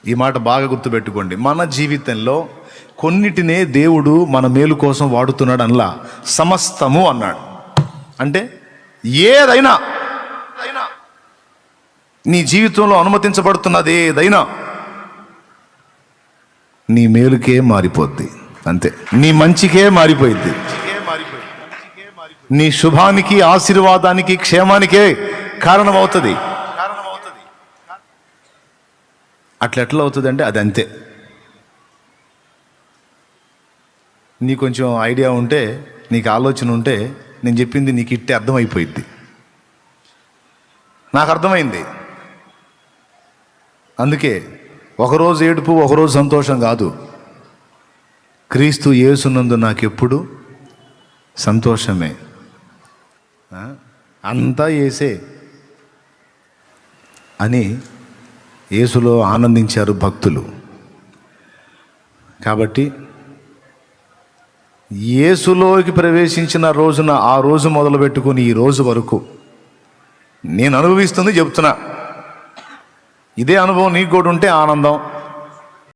ఈ మాట బాగా గుర్తుపెట్టుకోండి. మన జీవితంలో కొన్నిటినే దేవుడు మన మేలు కోసం వాడుతున్నాడు అనలా, సమస్తము అన్నాడు. అంటే ఏదైనా నీ జీవితంలో అనుమతించబడుతున్నది ఏదైనా నీ మేలుకే మారిపోద్ది, అంతే. నీ మంచికే మారిపోయింది, నీ శుభానికి, ఆశీర్వాదానికి, క్షేమానికే కారణమవుతుంది. ఎట్లా అవుతుంది అంటే అది అంతే. నీ కొంచెం ఐడియా ఉంటే, నీకు ఆలోచన ఉంటే, నేను చెప్పింది నీకు ఇట్టే అర్థమైపోయింది. నాకు అర్థమైంది. అందుకే ఒకరోజు ఏడుపు, ఒకరోజు సంతోషం కాదు. క్రీస్తు యేసునందు నాకెప్పుడు సంతోషమే. అంతా యేసే అని యేసులో ఆనందించారు భక్తులు. కాబట్టి యేసులోకి ప్రవేశించిన రోజున, ఆ రోజు మొదలుపెట్టుకుని ఈ రోజు వరకు నేను అనుభవిస్తుంది చెప్తున్నా. ఇదే అనుభవం నీకు కూడా ఉంటే ఆనందం.